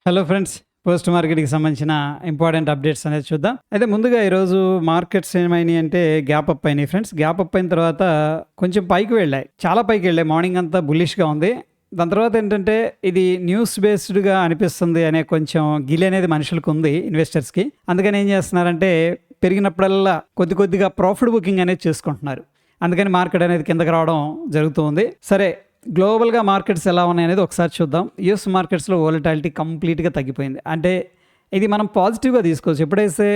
Hello friends, post మార్కెట్కి సంబంధించిన important updates అనేది చూద్దాం. అయితే ముందుగా ఈరోజు మార్కెట్స్ ఏమైనాయి అంటే గ్యాప్ అప్ అయినాయి ఫ్రెండ్స్. గ్యాప్ అప్ అయిన తర్వాత కొంచెం పైకి వెళ్ళాయి, చాలా పైకి వెళ్ళాయి. మార్నింగ్ అంతా బుల్లిష్గా ఉంది. దాని తర్వాత ఏంటంటే ఇది న్యూస్ బేస్డ్గా అనిపిస్తుంది అనే కొంచెం గిలి అనేది మనుషులకు ఉంది, ఇన్వెస్టర్స్కి. అందుకని ఏం చేస్తున్నారంటే పెరిగినప్పుడల్లా కొద్ది కొద్దిగా ప్రాఫిట్ బుకింగ్ అనేది చేసుకుంటున్నారు. అందుకని మార్కెట్ అనేది కిందకి రావడం జరుగుతుంది. సరే, గ్లోబల్గా మార్కెట్స్ ఎలా ఉన్నాయి అనేది ఒకసారి చూద్దాం. యూఎస్ మార్కెట్స్లో వోలటాలిటీ కంప్లీట్గా తగ్గిపోయింది. అంటే ఇది మనం పాజిటివ్గా తీసుకోవచ్చు. ఎప్పుడైతే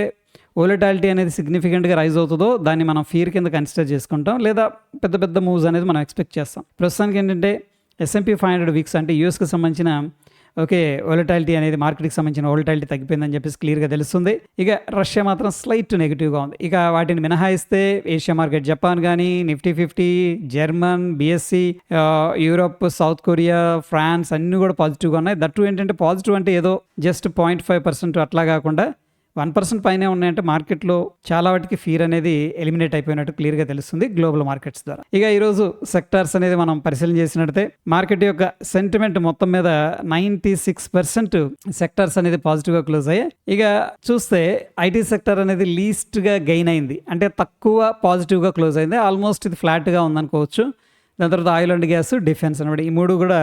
వోలటాలిటీ అనేది సిగ్నిఫికెంట్గా రైజ్ అవుతుందో దాన్ని మనం ఫీర్ కింద కన్సిడర్ చేసుకుంటాం, లేదా పెద్ద పెద్ద మూవ్స్ అనేది మనం ఎక్స్పెక్ట్ చేస్తాం. ప్రస్తుతానికి ఏంటంటే S&P 500 వీక్స్ అంటే యూఎస్కి సంబంధించిన వోలటాలిటీ అనేది మార్కెట్కి సంబంధించిన వోలటాలిటీ తగ్గిపోయిందని చెప్పేసి క్లియర్గా తెలుస్తుంది. ఇక రష్యా మాత్రం స్లైట్ నెగిటివ్గా ఉంది. ఇక వాటిని మినహాయిస్తే ఏషియా మార్కెట్, జపాన్ కానీ, Nifty 50, German, BSE, Europe, South Korea, France అన్నీ కూడా పాజిటివ్గా ఉన్నాయి. దట్టు ఏంటంటే పాజిటివ్ అంటే ఏదో జస్ట్ 0.5% అట్లా కాకుండా 1% పైనే ఉన్నాయంటే మార్కెట్లో చాలా వాటికి ఫీర్ అనేది ఎలిమినేట్ అయిపోయినట్టు క్లియర్గా తెలుస్తుంది గ్లోబల్ మార్కెట్స్ ద్వారా. ఇక ఈరోజు సెక్టార్స్ అనేది మనం పరిశీలన చేసినట్లయితే మార్కెట్ యొక్క సెంటిమెంట్ మొత్తం మీద 96% సెక్టార్స్ అనేది పాజిటివ్గా క్లోజ్ అయ్యాయి. ఇక చూస్తే ఐటీ సెక్టర్ అనేది లీస్ట్గా గెయిన్ అయింది, అంటే తక్కువ పాజిటివ్గా క్లోజ్ అయింది. ఆల్మోస్ట్ ఇది ఫ్లాట్గా ఉందనుకోవచ్చు. దాని తర్వాత ఆయిల్ అండ్ గ్యాస్, డిఫెన్స్ అనమాట, ఈ మూడు కూడా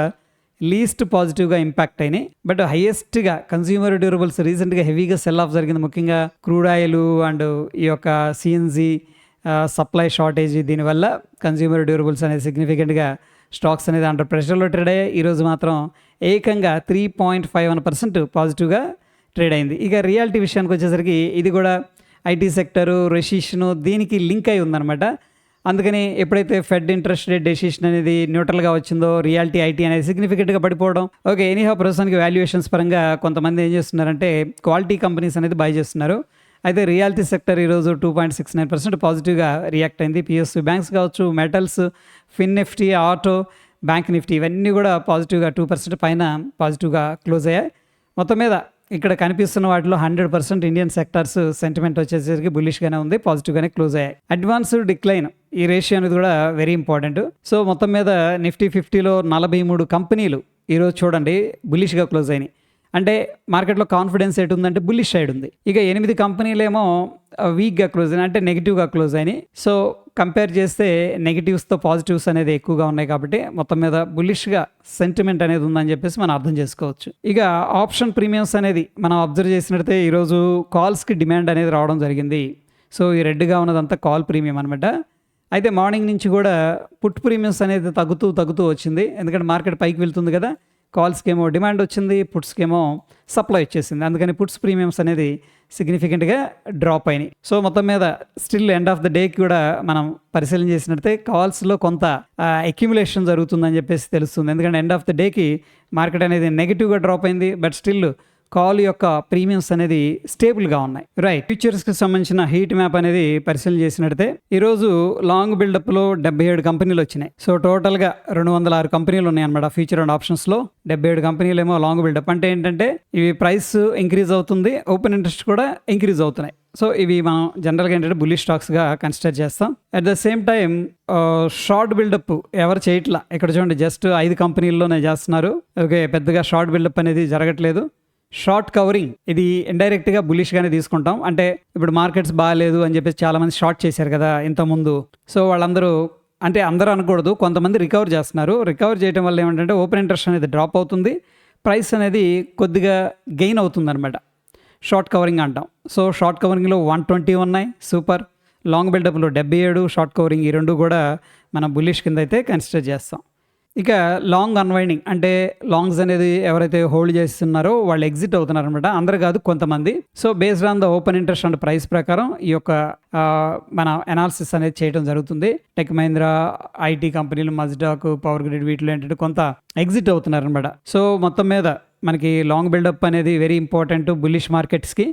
లీస్ట్ పాజిటివ్గా ఇంపాక్ట్ అయినాయి. బట్ హైయెస్ట్గా కన్స్యూమర్ డ్యూరబుల్స్ రీసెంట్గా హెవీగా సెల్ ఆఫ్ జరిగింది. ముఖ్యంగా క్రూడ్ ఆయిల్ అండ్ ఈ యొక్క CNG సప్లై షార్టేజ్, దీనివల్ల కన్స్యూమర్ డ్యూరబుల్స్ అనేది సిగ్నిఫికెంట్గా స్టాక్స్ అనేది అండర్ ప్రెషర్లో ట్రేడ్ అయ్యాయి. ఈరోజు మాత్రం ఏకంగా 3.51% పాజిటివ్గా ట్రేడ్ అయింది. ఇక రియాలిటీ విషయానికి వచ్చేసరికి ఇది కూడా ఐటీ సెక్టరు, రెసిషను దీనికి లింక్ అయి ఉందన్నమాట. అందుకని ఎప్పుడైతే ఫెడ్ ఇంట్రెస్ట్ రేట్ డెసిషన్ అనేది న్యూట్రల్గా వచ్చిందో రియాలిటీ, ఐటీ అనేది సిగ్నిఫికెంట్గా పడిపోవడం. ఎనీహౌ ప్రస్తుతానికి వాల్యుయేషన్స్ పరంగా కొంతమంది ఏం చేస్తున్నారంటే క్వాలిటీ కంపెనీస్ అనేది బై చేస్తున్నారు. అయితే రియాలిటీ సెక్టర్ ఈరోజు 2.69% పాజిటివ్గా రియాక్ట్ అయింది. PSU బ్యాంక్స్ కావచ్చు, మెటల్స్, ఫిన్ నిఫ్టీ, ఆటో, బ్యాంక్ నిఫ్టీ ఇవన్నీ కూడా పాజిటివ్గా 2% పైన పాజిటివ్గా క్లోజ్ అయ్యాయి. మొత్తం మీద ఇక్కడ కనిపిస్తున్న వాటిలో 100% ఇండియన్ సెక్టార్స్ సెంటిమెంట్ వచ్చేసరికి బుల్లిష్గానే ఉంది, పాజిటివ్గానే క్లోజ్ అయ్యాయి. అడ్వాన్స్డ్ డిక్లైన్ ఈ రేషియో అనేది కూడా వెరీ ఇంపార్టెంట్. సో మొత్తం మీద నిఫ్టీ 50లో 43 కంపెనీలు ఈరోజు చూడండి బుల్లిష్గా క్లోజ్ అయినాయి. అంటే మార్కెట్లో కాన్ఫిడెన్స్ ఎటు ఉందంటే బుల్లిష్ సైడ్ ఉంది. ఇక 8 కంపెనీలేమో వీక్గా క్లోజ్ అయినాయి, అంటే నెగిటివ్గా క్లోజ్ అయినాయి. సో కంపేర్ చేస్తే నెగిటివ్స్తో పాజిటివ్స్ అనేది ఎక్కువగా ఉన్నాయి కాబట్టి మొత్తం మీద బుల్లిష్గా సెంటిమెంట్ అనేది ఉందని చెప్పేసి మనం అర్థం చేసుకోవచ్చు. ఇక ఆప్షన్ ప్రీమియమ్స్ అనేది మనం అబ్జర్వ్ చేసినట్లయితే ఈరోజు కాల్స్కి డిమాండ్ అనేది రావడం జరిగింది. సో ఈ రెడ్గా ఉన్నదంతా కాల్ ప్రీమియం అనమాట. అయితే మార్నింగ్ నుంచి కూడా పుట్ ప్రీమియమ్స్ అనేది తగ్గుతూ వచ్చింది. ఎందుకంటే మార్కెట్ పైకి వెళ్తుంది కదా, కాల్స్కి ఏమో డిమాండ్ వచ్చింది, పుట్స్కి ఏమో సప్లై వచ్చేసింది. అందుకని పుట్స్ ప్రీమియమ్స్ అనేది సిగ్నిఫికెంట్గా డ్రాప్ అయినాయి. సో మొత్తం మీద స్టిల్ ఎండ్ ఆఫ్ ద డేకి కూడా మనం పరిశీలన చేసినట్లయితే కాల్స్లో కొంత అక్యుములేషన్ జరుగుతుందని చెప్పేసి తెలుస్తుంది. ఎందుకంటే ఎండ్ ఆఫ్ ద డేకి మార్కెట్ అనేది నెగిటివ్గా డ్రాప్ అయింది, బట్ స్టిల్ కాల్ యొక్క ప్రీమియమ్స్ అనేది స్టేబుల్గా ఉన్నాయి. రైట్, ఫ్యూచర్స్కి సంబంధించిన హీట్ మ్యాప్ అనేది పరిశీలన చేసినట్లయితే ఈరోజు లాంగ్ బిల్డప్లో 77 కంపెనీలు వచ్చినాయి. సో టోటల్గా 206 కంపెనీలు ఉన్నాయి అనమాట ఫ్యూచర్ అండ్ ఆప్షన్స్లో. 77 కంపెనీలు ఏమో లాంగ్ బిల్డప్, అంటే ఏంటంటే ఇవి ప్రైస్ ఇంక్రీజ్ అవుతుంది, ఓపెన్ ఇంట్రెస్ట్ కూడా ఇంక్రీజ్ అవుతున్నాయి. సో ఇవి మనం జనరల్గా ఏంటంటే బుల్లిష్ స్టాక్స్గా కన్సిడర్ చేస్తాం. At the same time short buildup ఎవరు చేయట్లా. ఇక్కడ చూడండి జస్ట్ 5 కంపెనీల్లోనే చేస్తున్నారు. పెద్దగా షార్ట్ బిల్డప్ అనేది జరగట్లేదు. షార్ట్ కవరింగ్ ఇది ఇండైరెక్ట్గా బులిష్గానే తీసుకుంటాం. అంటే ఇప్పుడు మార్కెట్స్ బాగాలేదు అని చెప్పేసి చాలామంది షార్ట్ చేశారు కదా ఇంతకుముందు. సో వాళ్ళందరూ, అంటే అందరూ అనకూడదు, కొంతమంది రికవర్ చేస్తున్నారు. రికవర్ చేయడం వల్ల ఏమంటే ఓపెన్ ఇంట్రెస్ట్ అనేది డ్రాప్ అవుతుంది, ప్రైస్ అనేది కొద్దిగా గెయిన్ అవుతుంది అనమాట. షార్ట్ కవరింగ్ అంటాం. సో షార్ట్ కవరింగ్లో 120 ఉన్నాయి, సూపర్. లాంగ్ బిల్డప్లో 77, షార్ట్ కవరింగ్, ఈ రెండు కూడా మనం బుల్లిష్ కింద అయితే కన్సిడర్ చేస్తాం. ఇక లాంగ్ అన్వైండింగ్, అంటే లాంగ్స్ అనేది ఎవరైతే హోల్డ్ చేస్తున్నారో వాళ్ళు ఎగ్జిట్ అవుతున్నారు అనమాట. అందరు కాదు, కొంతమంది. So based on the open interest and price ప్రకారం ఈ యొక్క మన అనాలిసిస్ అనేది చేయడం జరుగుతుంది. టెక్ మహీంద్రా, ఐటీ కంపెనీలు, మజ్డాక్, పవర్ గ్రిడ్ వీటిలో ఏంటంటే కొంత ఎగ్జిట్ అవుతున్నారు అనమాట. సో మొత్తం మీద మనకి లాంగ్ బిల్డప్ అనేది వెరీ ఇంపార్టెంట్ బుల్లిష్ మార్కెట్స్కి.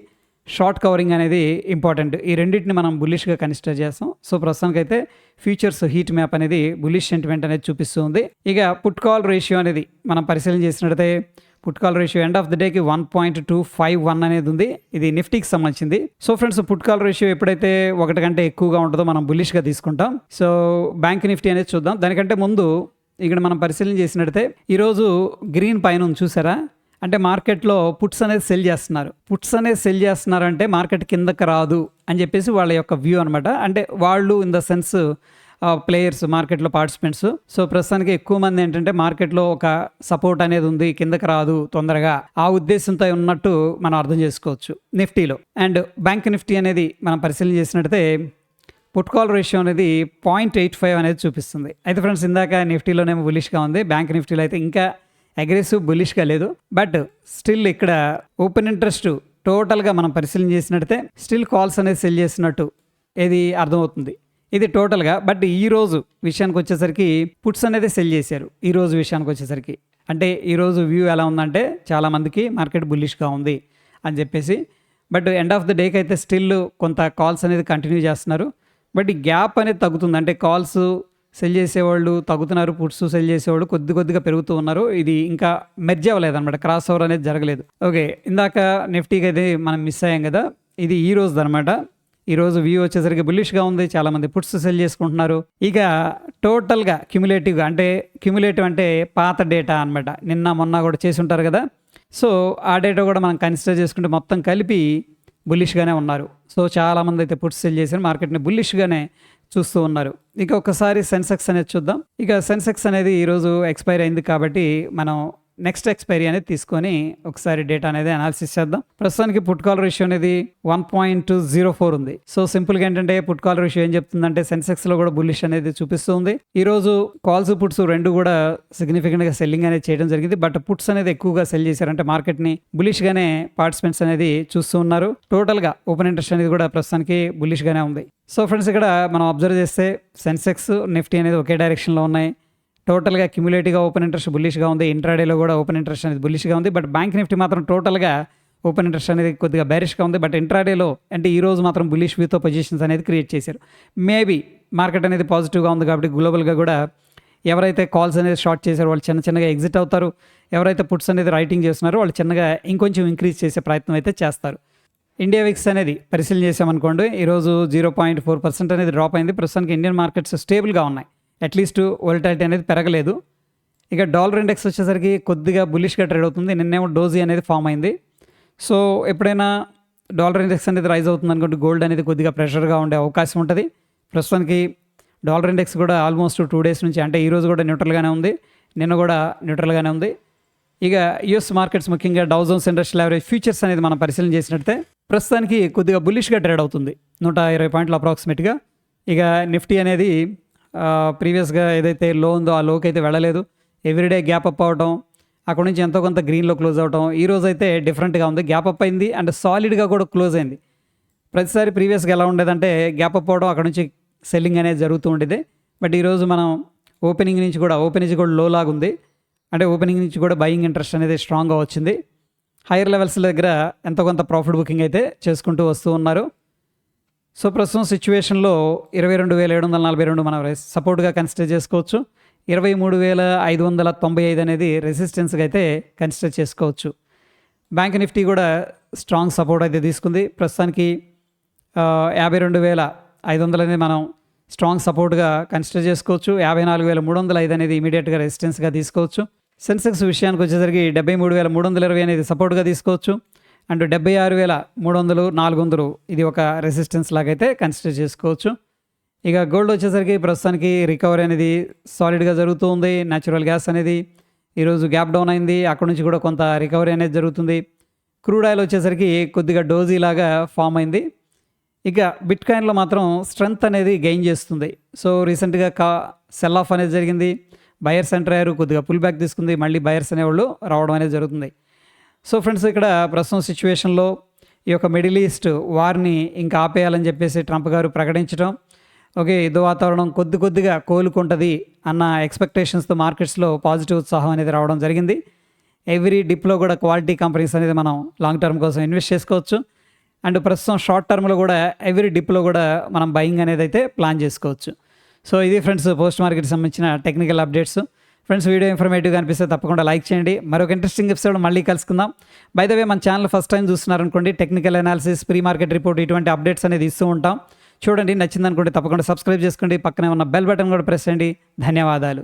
షార్ట్ కవరింగ్ అనేది ఇంపార్టెంట్. ఈ రెండింటిని మనం బుల్లిష్గా కన్సిడర్ చేస్తాం. సో ప్రస్తుతానికైతే ఫ్యూచర్స్ హీట్ మ్యాప్ అనేది బుల్లిష్ సెంటిమెంట్ అనేది చూపిస్తుంది. ఇక పుట్ కాల్ రేషియో అనేది మనం పరిశీలన చేసినట్లయితే put call ratio end of the డేకి 1.251 అనేది ఉంది. ఇది నిఫ్టీకి సంబంధించింది. So friends, put call ratio ఎప్పుడైతే 1 కంటే ఎక్కువగా ఉంటుందో మనం బుల్లిష్గా తీసుకుంటాం. సో బ్యాంక్ నిఫ్టీ అనేది చూద్దాం. దానికంటే ముందు ఇక్కడ మనం పరిశీలన చేసినట్లయితే ఈరోజు గ్రీన్ పైన చూసారా, అంటే మార్కెట్‌లో పుట్స్ అనేది సెల్ చేస్తున్నారు. పుట్స్ అనేది సెల్ చేస్తున్నారంటే మార్కెట్ కిందకి రాదు అని చెప్పేసి వాళ్ళ యొక్క వ్యూ అనమాట. అంటే వాళ్ళు ఇన్ ద సెన్స్ ప్లేయర్స్ మార్కెట్‌లో పార్టిసిపెంట్స్. సో, ప్రస్తుతానికి ఎక్కువ మంది ఏంటంటే మార్కెట్‌లో ఒక సపోర్ట్ అనేది ఉంది. కిందకి రాదు తొందరగా. ఆ ఉద్దేశంతో ఉన్నట్టు మనం అర్థం చేసుకోవచ్చు నిఫ్టీలో. అండ్ బ్యాంక్ నిఫ్టీ అనేది మనం పరిశీలన చేసినట్టయితే పుట్ కాల్ రేషియో అనేది 0.85 అనేది చూపిస్తుంది. అయితే ఫ్రెండ్స్ ఇందాక నిఫ్టీలోనేమో బులిష్‌గా ఉంది. బ్యాంక్ నిఫ్టీలో అయితే ఇంకా అగ్రెసివ్ బులిష్‌గా లేదు. బట్ స్టిల్ ఇక్కడ ఓపెన్ ఇంట్రెస్ట్ టోటల్‌గా మనం పరిశీలన చేసినట్టయితే స్టిల్ కాల్స్ అనేది సెల్ చేసినట్టు ఏది అర్థమవుతుంది. ఇది టోటల్‌గా. బట్ ఈరోజు విషయానికి వచ్చేసరికి పుట్స్ అనేది సెల్ చేశారు. ఈరోజు విషయానికి వచ్చేసరికి అంటే ఈరోజు వ్యూ ఎలా ఉందంటే చాలామందికి మార్కెట్ బులిష్‌గా ఉంది అని చెప్పేసి. బట్ ఎండ్ ఆఫ్ ద డేకి అయితే స్టిల్ కొంత కాల్స్ అనేది కంటిన్యూ చేస్తున్నారు. బట్ ఈ గ్యాప్ అనేది తగ్గుతుంది. అంటే కాల్స్ సెల్ చేసేవాళ్ళు తగ్గుతున్నారు, పుట్స్ సెల్ చేసేవాళ్ళు కొద్దిగా పెరుగుతూ ఉన్నారు. ఇది ఇంకా మెర్జ్ అవ్వలేదన్నమాట, క్రాస్ ఓవర్ అనేది జరగలేదు. ఓకే, ఇందాక నిఫ్టీకి అయితే మనం మిస్ అయ్యాం కదా, ఇది ఈ రోజుది అనమాట. ఈరోజు వ్యూ వచ్చేసరికి బుల్లిష్గా ఉంది. చాలామంది పుట్స్ సెల్ చేసుకుంటున్నారు. ఇక టోటల్గా క్యుములేటివ్గా అంటే క్యుములేటివ్ అంటే పాత డేటా అనమాట. నిన్న మొన్న కూడా చేసి ఉంటారు కదా. సో ఆ డేటా కూడా మనం కన్సిడర్ చేసుకుంటే మొత్తం కలిపి బుల్లిష్గానే ఉన్నారు. సో చాలామంది అయితే పుట్స్ సెల్ చేశారు, మార్కెట్ని బుల్లిష్గానే చూస్తూ ఉన్నారు. ఇక ఒకసారి సెన్సెక్స్ అనేది చూద్దాం. ఇక సెన్సెక్స్ అనేది ఈరోజు ఎక్స్పైర్ అయింది కాబట్టి మనం నెక్స్ట్ ఎక్స్పైరీ అనేది తీసుకొని ఒకసారి డేటా అనేది అనాలిసిస్ చేద్దాం. ప్రస్తుతానికి పుట్ కాల్ రేషియో అనేది 1.04 ఉంది. సో సింపుల్గా ఏంటంటే పుట్ కాల్ రేషియో ఏం చెప్తుందంటే సెన్సెక్స్లో కూడా బుల్లిష్ అనేది చూపిస్తుంది. ఈరోజు కాల్స్ పుట్స్ రెండు కూడా సిగ్నిఫికెంట్గా సెల్లింగ్ అనేది చేయడం జరిగింది. బట్ పుట్స్ అనేది ఎక్కువగా సెల్ చేశారంటే మార్కెట్ని బులిష్గానే పార్టిసిపెంట్స్ అనేది చూస్తూ ఉన్నారు. టోటల్గా ఓపెన్ ఇంట్రెస్ట్ అనేది కూడా ప్రస్తుతానికి బులిష్గానే ఉంది. సో ఫ్రెండ్స్ ఇక్కడ మనం అబ్జర్వ్ చేస్తే సెన్సెక్స్ నిఫ్టీ అనేది ఒకే డైరెక్షన్లో ఉన్నాయి. టోటల్గా క్యుములేటివ్గా ఓపెన్ ఇంట్రెస్ట్ బుల్లిష్గా ఉంది. ఇంట్రాడేలో కూడా ఓపెన్ ఇంట్రెస్ట్ అనేది బుల్లిష్గా ఉంది. బట్ బ్యాంక్ నిఫ్టీ మాత్రం టోటల్గా ఓపెన్ ఇంట్రెస్ట్ అనేది కొద్దిగా బేరిష్గా ఉంది. బట్ ఇంట్రాడేలో అంటే ఈ రోజు మాత్రం బుల్లిష్ వ్యూతో పొజిషన్స్ అనేది క్రియేట్ చేశారు. మేబీ మార్కెట్ అనేది పాజిటివ్గా ఉంది కాబట్టి గ్లోబల్గా కూడా ఎవరైతే కాల్స్ అనేది షార్ట్ చేశారో వాళ్ళు చిన్నగా ఎగ్జిట్ అవుతారు. ఎవరైతే పుట్స్ అనేది రైటింగ్ చేస్తున్నారో వాళ్ళు చిన్నగా ఇంకొంచెం ఇంక్రీజ్ చేసే ప్రయత్నం అయితే చేస్తారు. ఇండియా విక్స్ అనేది పరిశీలన చేసామనుకోండి, ఈరోజు 0.4% అనేది డ్రాప్ అయింది. ప్రస్తుతానికి ఇండియన్ మార్కెట్స్ స్టేబుల్గా ఉన్నాయి. అట్లీస్ట్ వోలటాలిటీ అనేది పెరగలేదు. ఇక డాలర్ ఇండెక్స్ వచ్చేసరికి కొద్దిగా బుల్లిష్గా ట్రేడ్ అవుతుంది. నిన్నేమో డోజీ అనేది ఫామ్ అయింది. సో ఎప్పుడైనా డాలర్ ఇండెక్స్ అనేది రైజ్ అవుతుంది అనుకుంటే గోల్డ్ అనేది కొద్దిగా ప్రెషర్గా ఉండే అవకాశం ఉంటుంది. ప్రస్తుతానికి డాలర్ ఇండెక్స్ కూడా ఆల్మోస్ట్ 2 డేస్ నుంచి అంటే ఈరోజు కూడా న్యూట్రల్గానే ఉంది, నిన్న కూడా న్యూట్రల్గానే ఉంది. ఇక యుఎస్ మార్కెట్స్ ముఖ్యంగా Dow Jones industrial average futures అనేది మనం పరిశీలన చేసినట్టే ప్రస్తుతానికి కొద్దిగా బుల్లిష్గా ట్రేడ్ అవుతుంది, 120 పాయింట్లు అప్రాక్సిమేట్గా. ఇక నిఫ్టీ అనేది ప్రీవియస్గా ఏదైతే లో ఉందో ఆ లోకి అయితే వెళ్ళలేదు. ఎవ్రీడే గ్యాప్ అప్ అవడం, అక్కడ నుంచి ఎంతో కొంత గ్రీన్లో క్లోజ్ అవడం. ఈ రోజు అయితే డిఫరెంట్గా ఉంది, గ్యాప్ అప్ అయింది అండ్ సాలిడ్గా కూడా క్లోజ్ అయింది. ప్రతిసారి ప్రీవియస్గా ఎలా ఉండేదంటే గ్యాప్ అప్ అవడం, అక్కడ నుంచి సెల్లింగ్ అనేది జరుగుతూ ఉండేది. బట్ ఈరోజు మనం ఓపెనింగ్ నుంచి కూడా లో లాగా ఉంది. అంటే ఓపెనింగ్ నుంచి కూడా బయింగ్ ఇంట్రెస్ట్ అనేది స్ట్రాంగ్గా వచ్చింది. హైయర్ లెవెల్స్ దగ్గర ఎంతో కొంత ప్రాఫిట్ బుకింగ్ అయితే చేసుకుంటూ వస్తూ ఉన్నారు. సో ప్రస్తుతం సిచ్యువేషన్లో 22,742 మనం సపోర్ట్గా కన్సిడర్ చేసుకోవచ్చు. 23,595 అనేది రెసిస్టెన్స్గా అయితే కన్సిడర్ చేసుకోవచ్చు. బ్యాంక్ నిఫ్టీ కూడా స్ట్రాంగ్ సపోర్ట్ అయితే తీసుకుంది. ప్రస్తుతానికి 52,500 అనేది మనం స్ట్రాంగ్ సపోర్ట్గా కన్సిడర్ చేసుకోవచ్చు. 54,305 అనేది ఇమీడియట్గా రెసిస్టెన్స్గా తీసుకోవచ్చు. సెన్సెక్స్ విషయానికి వచ్చేసరికి 73,320 అనేది సపోర్ట్గా తీసుకోవచ్చు. అండ్ 76,300, 400 ఇది ఒక రెసిస్టెన్స్ లాగైతే కన్సిడర్ చేసుకోవచ్చు. ఇక గోల్డ్ వచ్చేసరికి ప్రస్తుతానికి రికవరీ అనేది సాలిడ్గా జరుగుతూ ఉంది. న్యాచురల్ గ్యాస్ అనేది ఈరోజు గ్యాప్ డౌన్ అయింది, అక్కడ నుంచి కూడా కొంత రికవరీ అనేది జరుగుతుంది. క్రూడ్ ఆయిల్ వచ్చేసరికి కొద్దిగా డోజీ లాగా ఫామ్ అయింది. ఇక బిట్ కాయిన్లో మాత్రం స్ట్రెంగ్త్ అనేది గెయిన్ చేస్తుంది. సో రీసెంట్గా సెల్ ఆఫ్ అనేది జరిగింది, బయర్స్ ఎంటర్ అయ్యారు, కొద్దిగా పుల్ బ్యాక్ తీసుకుంది, మళ్ళీ బయర్స్ అనేవాళ్ళు రావడం అనేది జరుగుతుంది. సో ఫ్రెండ్స్ ఇక్కడ ప్రస్తుతం సిచ్యువేషన్లో ఈ యొక్క మిడిల్ ఈస్ట్ వార్ని ఇంకా ఆపేయాలని చెప్పేసి ట్రంప్ గారు ప్రకటించడం, ఓకే యుద్ధ వాతావరణం కొద్దిగా కోలుకుంటుంది అన్న ఎక్స్పెక్టేషన్స్తో మార్కెట్స్లో పాజిటివ్ ఉత్సాహం అనేది రావడం జరిగింది. ఎవ్రీ డిప్లో కూడా క్వాలిటీ కంపెనీస్ అనేది మనం లాంగ్ టర్మ్ కోసం ఇన్వెస్ట్ చేసుకోవచ్చు. అండ్ ప్రస్తుతం షార్ట్ టర్మ్లో కూడా ఎవ్రీ డిప్లో కూడా మనం బయింగ్ అనేది అయితే ప్లాన్ చేసుకోవచ్చు. సో ఇది ఫ్రెండ్స్ పోస్ట్ మార్కెట్కి సంబంధించిన టెక్నికల్ అప్డేట్స్. ఫ్రెండ్స్ వీడియో ఇన్ఫర్మేటివ్గా అనిపిస్తే తప్పకుండా లైక్ చేయండి. మరొక ఇంట్రెస్టింగ్ ఎపిసోడ్ మళ్ళీ కలుసుకుందాం. బై ద వే మన ఛానల్ ఫస్ట్ టైం చూస్తున్నారనుకోండి, technical analysis, pre market report ఇటువంటి అప్డేట్స్ అనేది ఇస్తూ ఉంటాం. చూడండి, నచ్చిందనుకోండి తప్పకుండా సబ్స్క్రైబ్ చేసుకోండి, పక్కనే ఉన్న బెల్ బటన్ కూడా ప్రెస్ చేయండి. ధన్యవాదాలు.